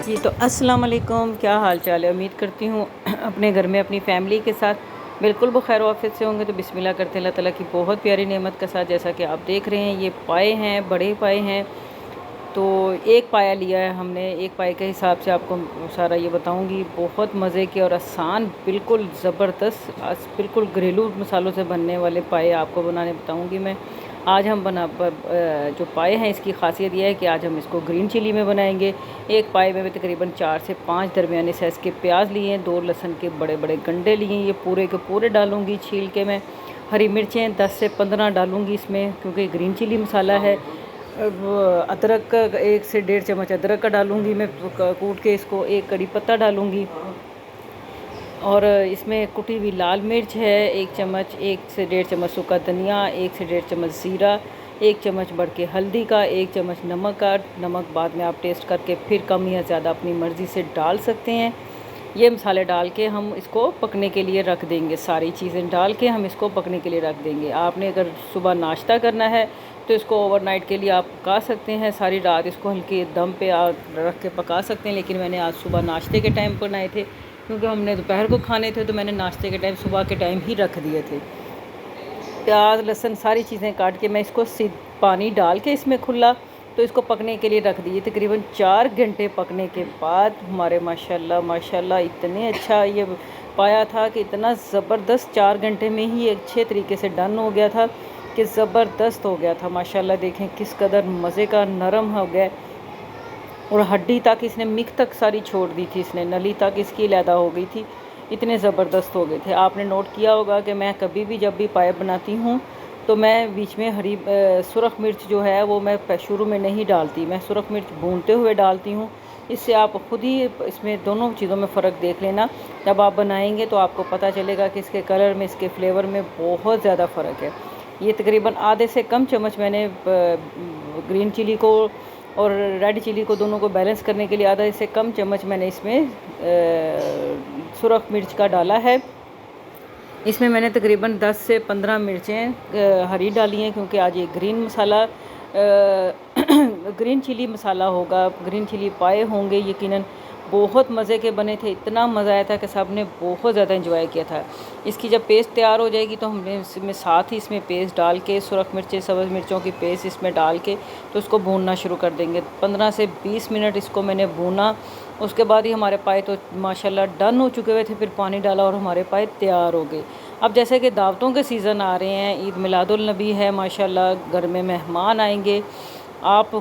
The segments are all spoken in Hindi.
जी तो अस्सलाम वालेकुम, क्या हाल चाल है। उम्मीद करती हूँ अपने घर में अपनी फ़ैमिली के साथ बिल्कुल बखैर वाफियत से होंगे। तो बिस्मिल्लाह करते हैं अल्लाह ताला की बहुत प्यारी नेमत के साथ। जैसा कि आप देख रहे हैं ये पाए हैं, बड़े पाए हैं। तो एक पाया लिया है हमने, एक पाए के हिसाब से आपको सारा ये बताऊंगी। बहुत मज़े के और आसान, बिल्कुल ज़बरदस्त, बिल्कुल घरेलू मसालों से बनने वाले पाए आपको बनाने बताऊंगी मैं। आज हम जो पाए हैं इसकी खासियत यह है कि आज हम इसको ग्रीन चिली में बनाएंगे। एक पाए में तकरीबन 4 से 5 दरमियाने साइज़ के प्याज लिए हैं, 2 लहसुन के बड़े बड़े गंडे लिए हैं, ये पूरे के पूरे डालूंगी छील के मैं। हरी मिर्चें 10 से 15 डालूंगी इसमें, क्योंकि ग्रीन चिली मसाला है। अदरक का 1 से 1.5 चम्मच अदरक का डालूंगी मैं कूट के इसको। एक कड़ी पत्ता डालूंगी और इसमें कुटी हुई लाल मिर्च है 1 चम्मच, 1 से 1.5 चम्मच सूखा धनिया, 1 से 1.5 चम्मच ज़ीरा, 1 चम्मच बढ़ के हल्दी का, 1 चम्मच नमक का। नमक बाद में आप टेस्ट करके फिर कम या ज़्यादा अपनी मर्ज़ी से डाल सकते हैं। ये मसाले डाल के हम इसको पकने के लिए रख देंगे। सारी चीज़ें डाल के हम इसको पकने के लिए रख देंगे। आपने अगर सुबह नाश्ता करना है तो इसको ओवरनाइट के लिए आप पका सकते हैं, सारी रात इसको हल्के दम पे रख के पका सकते हैं। लेकिन मैंने आज सुबह नाश्ते के टाइम बनाए थे, क्योंकि हमने दोपहर को खाने थे, तो मैंने नाश्ते के टाइम सुबह के टाइम ही रख दिए थे। प्याज लहसुन सारी चीज़ें काट के मैं इसको पानी डाल के इसमें खुला तो इसको पकने के लिए रख दिए। तकरीबन 4 घंटे पकने के बाद हमारे माशाल्लाह माशाल्लाह इतने अच्छा ये पाया था कि इतना ज़बरदस्त 4 घंटे में ही अच्छे तरीके से डन हो गया था कि ज़बरदस्त हो गया था माशाल्लाह। देखें किस कदर मज़े का नरम हो गया, और हड्डी तक इसने मिक तक सारी छोड़ दी थी, इसने नली तक इसकी लैदा हो गई थी, इतने ज़बरदस्त हो गए थे। आपने नोट किया होगा कि मैं कभी भी जब भी पाए बनाती हूँ तो मैं बीच में सुरख मिर्च जो है वो मैं शुरू में नहीं डालती, मैं सुरख मिर्च भूनते हुए डालती हूँ। इससे आप ख़ुद ही इसमें दोनों चीज़ों में फ़र्क देख लेना। जब आप बनाएंगे तो आपको पता चलेगा कि इसके कलर में, इसके फ्लेवर में बहुत ज़्यादा फ़र्क है। ये तकरीबन आधे से कम चम्मच मैंने ग्रीन चिली को और रेड चिली को दोनों को बैलेंस करने के लिए आधा से कम चम्मच मैंने इसमें सुरख मिर्च का डाला है। इसमें मैंने तकरीबन 10 से 15 मिर्चें हरी डाली हैं, क्योंकि आज ये ग्रीन मसाला ग्रीन चिली मसाला होगा, ग्रीन चिली पाए होंगे यकीनन। बहुत मज़े के बने थे, इतना मज़ा आया था कि सब ने बहुत ज़्यादा एंजॉय किया था। इसकी जब पेस्ट तैयार हो जाएगी तो हमने इसमें साथ ही इसमें पेस्ट डाल के सुरख मिर्चें सब्ज़ मिर्चों की पेस्ट इसमें डाल के तो उसको भूनना शुरू कर देंगे। 15 से 20 मिनट इसको मैंने भूना। उसके बाद ही हमारे पाए तो माशाल्लाह डन हो चुके हुए थे। फिर पानी डाला और हमारे पाए तैयार हो गए। अब जैसे कि दावतों के सीज़न आ रहे हैं, ईद मिलादुल नबी है माशाल्लाह, घर में मेहमान आएंगे, आप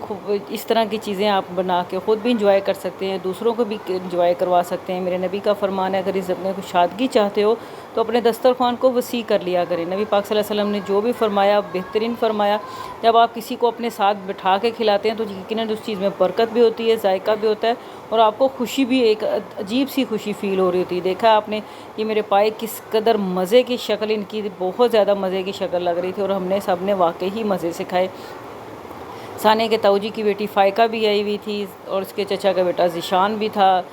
इस तरह की चीज़ें आप बना के ख़ुद भी इंजॉय कर सकते हैं, दूसरों को भी इंजॉय करवा सकते हैं। मेरे नबी का फरमान है, अगर इस अपने को शादगी चाहते हो तो अपने दस्तरखान को वसी कर लिया करें। नबी पाक सल्लल्लाहु अलैहि वसल्लम ने जो भी फरमाया बेहतरीन फरमाया। जब आप किसी को अपने साथ बिठा के खिलाते हैं तो यकीनन उस चीज़ में बरकत भी होती है, जायका भी होता है, और आपको खुशी भी, एक अजीब सी खुशी फ़ील हो रही होती है। देखा आपने ये मेरे पाए किस कदर मज़े की शक्ल, इनकी बहुत ज़्यादा मज़े की शक्ल लग रही थी, और हमने सब ने वाकई ही मज़े से खाए। साने के ताऊजी की बेटी फ़ायका भी आई हुई थी, और उसके चचा का बेटा ज़िशान भी था।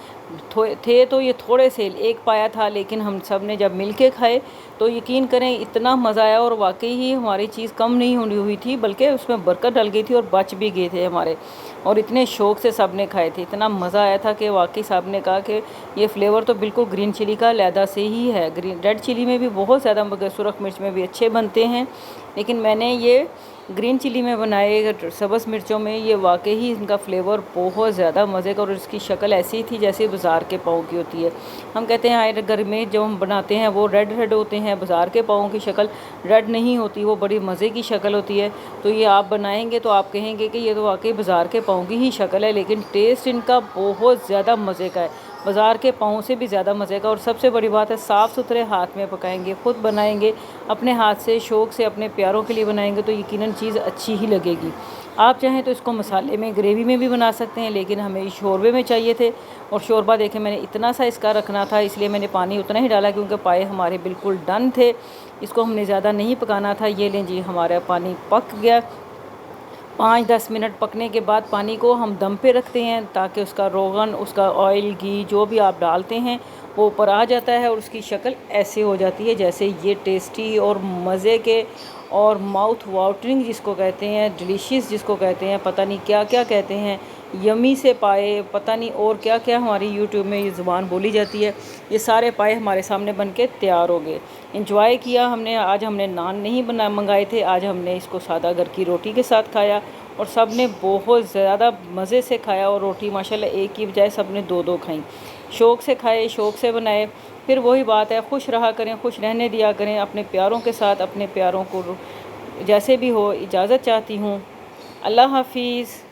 थे तो ये थोड़े से एक पाया था, लेकिन हम सब ने जब मिल के खाए तो यकीन करें इतना मज़ा आया। और वाकई ही हमारी चीज़ कम नहीं होनी हुई थी, बल्कि उसमें बरकत डल गई थी और बच भी गए थे हमारे, और इतने शौक़ से सब ने खाए थे। इतना मज़ा आया था कि वाकई सब ने कहा कि ये फ्लेवर तो बिल्कुल ग्रीन चिली का लैदा से ही है। रेड चिली में भी बहुत ज़्यादा, मगर सुरख मिर्च में भी अच्छे बनते हैं, लेकिन मैंने ये ग्रीन चिली में बनाए सब्ज़ मिर्चों में, ये वाकई ही इनका फ्लेवर बहुत ज़्यादा मज़े का, और इसकी शक्ल ऐसी थी जैसे बाज़ार के पाँव की होती है। हम कहते हैं आए घर में जो हम बनाते हैं वो रेड रेड होते हैं, बाज़ार के पाँव की शक्ल रेड नहीं होती, वो बड़ी मज़े की शक्ल होती है। तो ये आप बनाएंगे तो आप कहेंगे कि ये तो वाकई बाज़ार के पाँव की ही शक्ल है, लेकिन टेस्ट इनका बहुत ज़्यादा मज़े का है, बाज़ार के पाँव से भी ज़्यादा मज़े का। और सबसे बड़ी बात है, साफ़ सुथरे हाथ में पकाएंगे, ख़ुद बनाएंगे अपने हाथ से, शौक़ से अपने प्यारों के लिए बनाएंगे तो यकीनन चीज़ अच्छी ही लगेगी। आप चाहें तो इसको मसाले में, ग्रेवी में भी बना सकते हैं, लेकिन हमें शोरबे में चाहिए थे। और शोरबा देखें मैंने इतना सा इसका रखना था, इसलिए मैंने पानी उतना ही डाला, क्योंकि पाए हमारे बिल्कुल डन थे, इसको हमने ज़्यादा नहीं पकाना था। ये लें जी, हमारा पानी पक गया। 5-10 मिनट पकने के बाद पानी को हम दम पे रखते हैं, ताकि उसका रोगन, उसका ऑयल, घी जो भी आप डालते हैं वो ऊपर आ जाता है, और उसकी शक्ल ऐसे हो जाती है जैसे ये टेस्टी और मज़े के और माउथ वाटरिंग जिसको कहते हैं, डिलीशियस जिसको कहते हैं, पता नहीं क्या क्या कहते हैं, यमी से पाए, पता नहीं और क्या क्या हमारी यूट्यूब में ये ज़ुबान बोली जाती है। ये सारे पाए हमारे सामने बन के तैयार हो गए। इंजॉय किया हमने। आज हमने नान नहीं मंगाए थे, आज हमने इसको सादा घर की रोटी के साथ खाया और सब ने बहुत ज़्यादा मज़े से खाया। और रोटी माशाल्लाह एक की बजाय सब ने दो दो खाई। शौक़ से खाए, शौक़ से बनाए। फिर वही बात है, खुश रहा करें, खुश रहने दिया करें अपने प्यारों के साथ। अपने प्यारों को जैसे भी हो इजाज़त चाहती हूँ। अल्लाह हाफिज़।